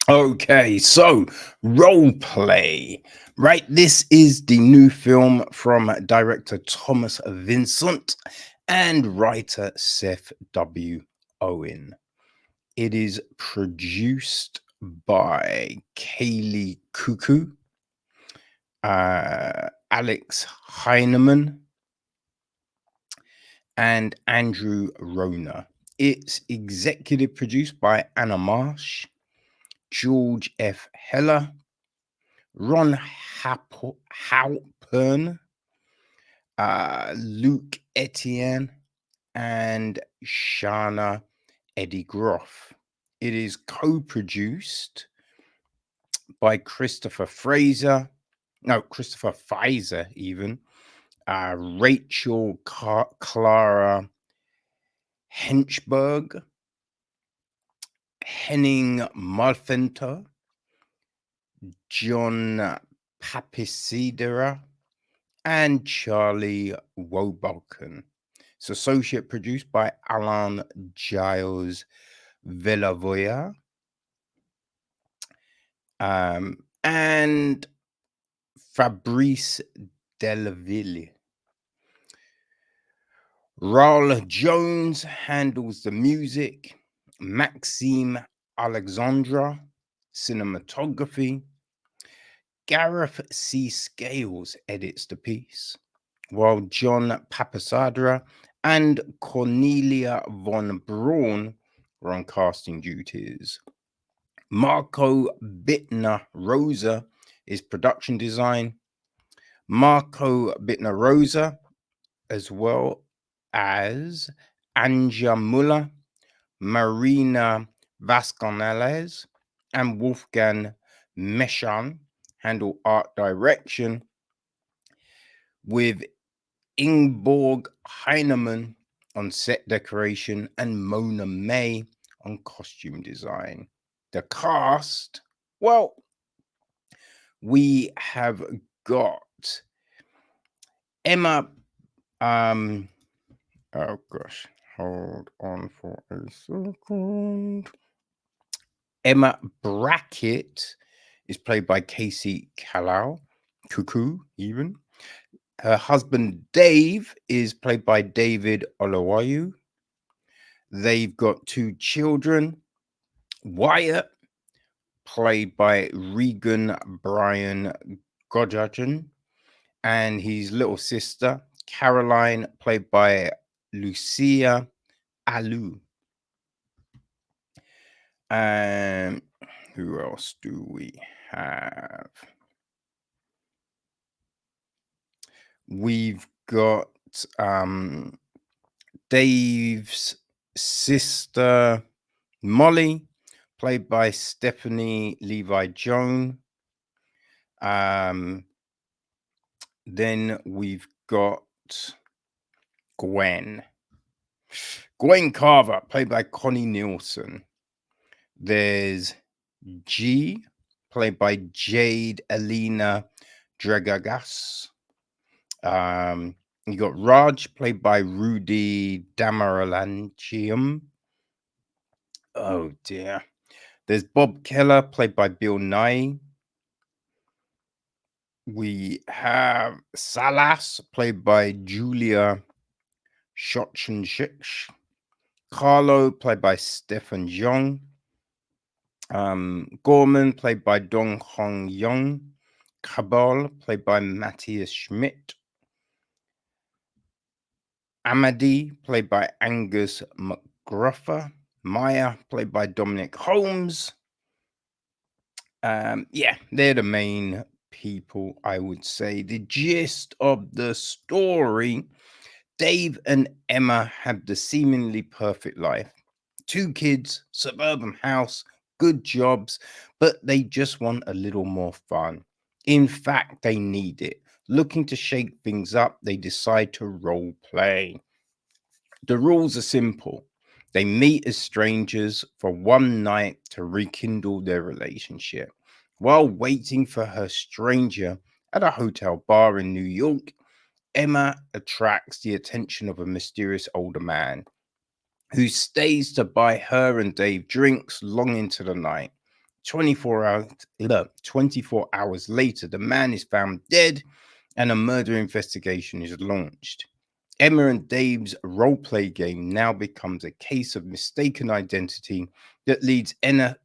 Okay, so role play. Right, this is the new film from director Thomas Vincent and writer Seth W. Owen. It is produced by Kaley Cuoco, Alex Heineman, and Andrew Rona. It's executive produced by Anna Marsh, George F. Heller, Ron Halpern, Luke Etienne, and Shana Eddie Groff. It is co-produced by Christopher Pfizer even, Rachel Clara Henchberg, Henning Malfenter, John Papisidera, and Charlie Wobalken. It's associate produced by Alan Giles Villavoya, and Fabrice Delville. Raul Jones handles the music, Maxime Alexandra, cinematography, Gareth C. Scales edits the piece, while John Papasadra and Cornelia von Braun were on casting duties. Marco Bittner Rosa is production design. Marco Bittner Rosa, as well as Anja Muller, Marina Vasconcelos, and Wolfgang Meschan, handle art direction, with Ingeborg Heinemann on set decoration and Mona May on costume design. The cast, well, we have got Emma, um, oh gosh, hold on for a second. Emma Brackett is played by Casey Kalau, Cuckoo even. Her husband Dave is played by David Oyelowo. They've got two children. Wyatt, played by Regan Bryan-Gudgeon, and his little sister Caroline, played by Lucia Alu. And who else do we have? We've got Dave's sister Molly, played by Stephanie Levi-John. Then we've got Gwen Carver, played by Connie Nielsen. There's G, played by Jade-Eleena Dragagas. You got Raj, played by Rudy Damaralanchium. Oh dear. There's Bob Keller, played by Bill Nighy. We have Salas, played by Julia Shochenshich. Carlo, played by Stephen Jong. Gorman, played by Dong Hong Yong. Cabal, played by Matthias Schmidt. Amadi, played by Angus McGruffer. Maya, played by Dominic Holmes. Yeah, they're the main people, I would say. The gist of the story: Dave and Emma have the seemingly perfect life. Two kids, suburban house, good jobs, but they just want a little more fun. In fact, they need it. Looking to shake things up, they decide to role play. The rules are simple. They meet as strangers for one night to rekindle their relationship. While waiting for her stranger at a hotel bar in New York, Emma attracts the attention of a mysterious older man who stays to buy her and Dave drinks long into the night. 24 hours, 24 hours later, the man is found dead and a murder investigation is launched. Emma and Dave's role-play game now becomes a case of mistaken identity that leads Emma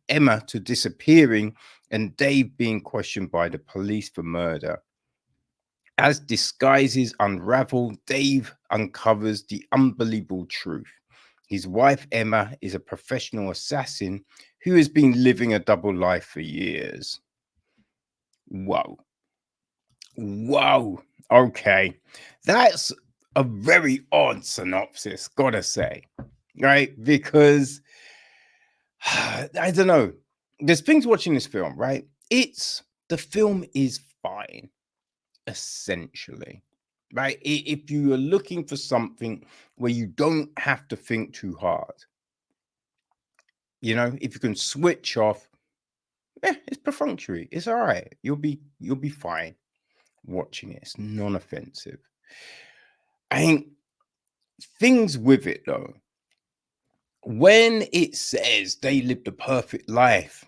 to disappearing and Dave being questioned by the police for murder. As disguises unravel, Dave uncovers the unbelievable truth. His wife, Emma, is a professional assassin who has been living a double life for years. Whoa. Whoa. Okay. That's a very odd synopsis, gotta say. Right? Because I don't know. There's things watching this film, right? The film is fine, essentially. Right? If you are looking for something where you don't have to think too hard, if you can switch off, it's perfunctory. It's all right. You'll be fine watching it. It's non-offensive. I think things with it though, when it says they lived a perfect life,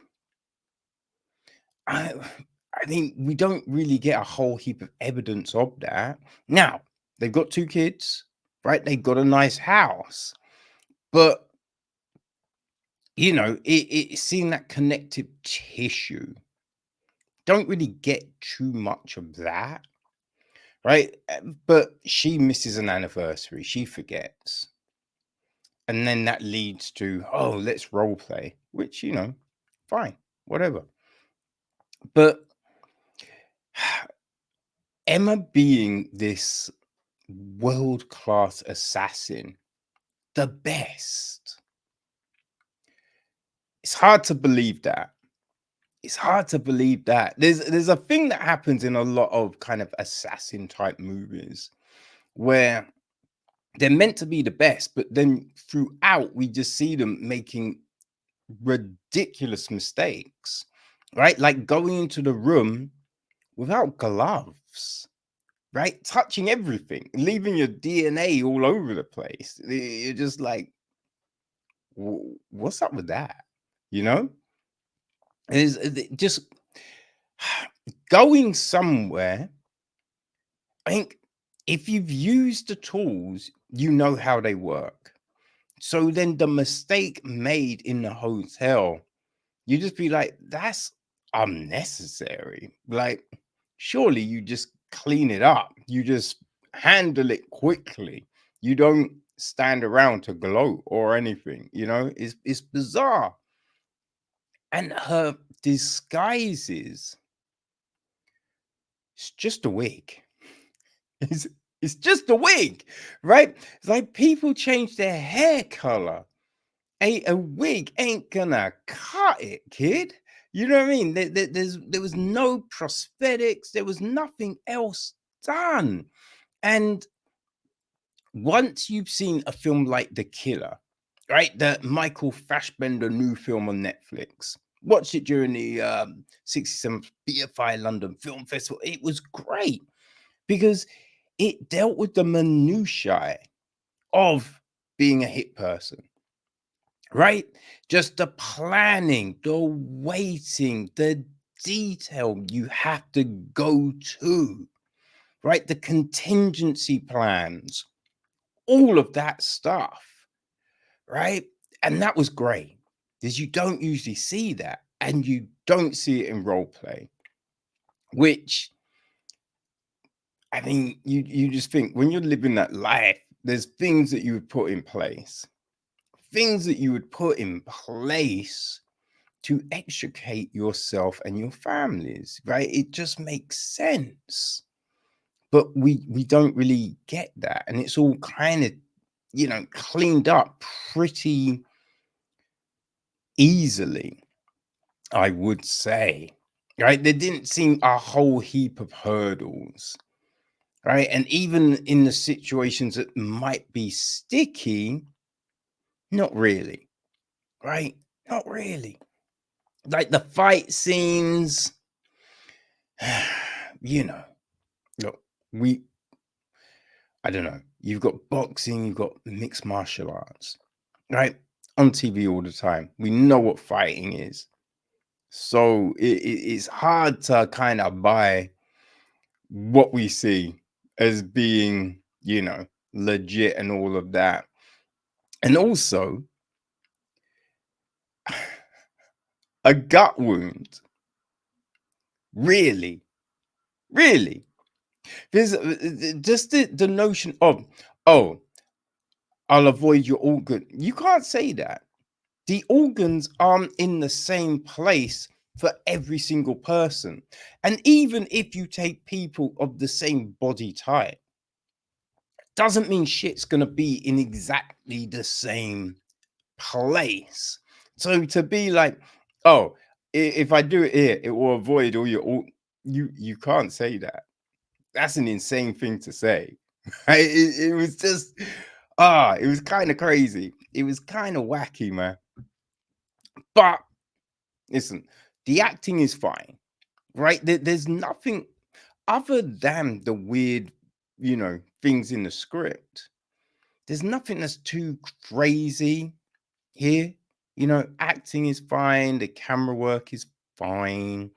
I I think we don't really get a whole heap of evidence of that. Now, they've got 2 kids, right? They've got a nice house. But it's seeing that connective tissue. Don't really get too much of that, right? But she misses an anniversary. She forgets. And then that leads to, oh, let's role play, which, fine, whatever. But Emma being this world-class assassin, the best. It's hard to believe that. It's hard to believe that. There's a thing that happens in a lot of kind of assassin type movies where they're meant to be the best, but then throughout we just see them making ridiculous mistakes, right? Like going into the room without gloves, right? Touching everything, leaving your DNA all over the place. You're just like, what's up with that? You know? Is just going somewhere. I think if you've used the tools, you know how they work. So then the mistake made in the hotel, you just be like, that's unnecessary. Like, surely you just clean it up. You just handle it quickly. You don't stand around to gloat or anything. It's bizarre. And her disguises, it's just a wig. It's, it's just a wig, right? It's like people change their hair color. A wig ain't gonna cut it, kid. You know what I mean? There was no prosthetics. There was nothing else done. And once you've seen a film like The Killer, right? The Michael Fassbender new film on Netflix. Watched it during the 67th BFI London Film Festival. It was great because it dealt with the minutiae of being a hit person, right? Just the planning, the waiting, the detail you have to go to, right? The contingency plans, all of that stuff, right? And that was great because you don't usually see that and you don't see it in role play, which I mean, you just think when you're living that life, there's things that you would put in place, to extricate yourself and your families, right? It just makes sense. But we don't really get that. And it's all kind of, cleaned up pretty easily, I would say. Right? There didn't seem a whole heap of hurdles. Right. And even in the situations that might be sticky, not really. Right? Not really. Like the fight scenes, you know, look, I don't know. You've got boxing, you've got mixed martial arts, right? On TV all the time. We know what fighting is. So it's hard to kind of buy what we see as being, legit and all of that. And also, a gut wound. Really, really. There's just the notion of, oh, I'll avoid your organ. You can't say that. The organs aren't in the same place for every single person. And even if you take people of the same body type, doesn't mean shit's going to be in exactly the same place. So to be like, oh, if I do it here, it will avoid all your you can't say that. That's an insane thing to say. Right? It was just it was kind of crazy. It was kind of wacky, man. But listen, the acting is fine, right? There's nothing other than the weird, things in the script. There's nothing that's too crazy here. Acting is fine, the camera work is fine.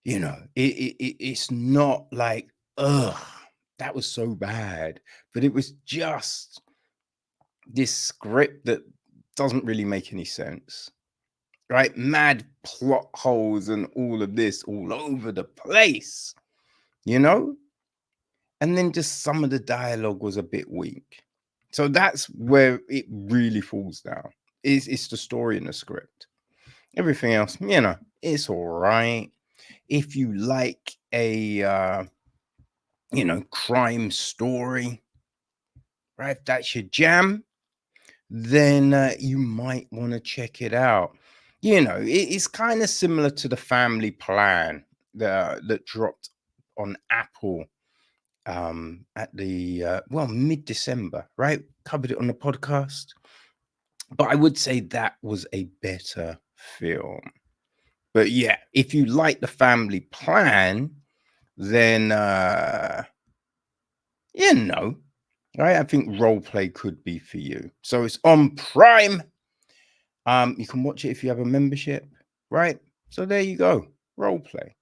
It's not like, ugh, that was so bad. But it was just this script that doesn't really make any sense. Right? Mad plot holes and all of this all over the place, you know? And then just some of the dialogue was a bit weak. So that's where it really falls down. It's the story and the script. Everything else, it's all right. If you like a crime story, right? If that's your jam, then you might want to check it out. It's kind of similar to the Family Plan that dropped on Apple at the mid-December, right? Covered it on the podcast. But I would say that was a better film. But yeah, if you like the Family Plan, then right, I think role play could be for you. So it's on Prime. You can watch it if you have a membership, right? So there you go. Role play.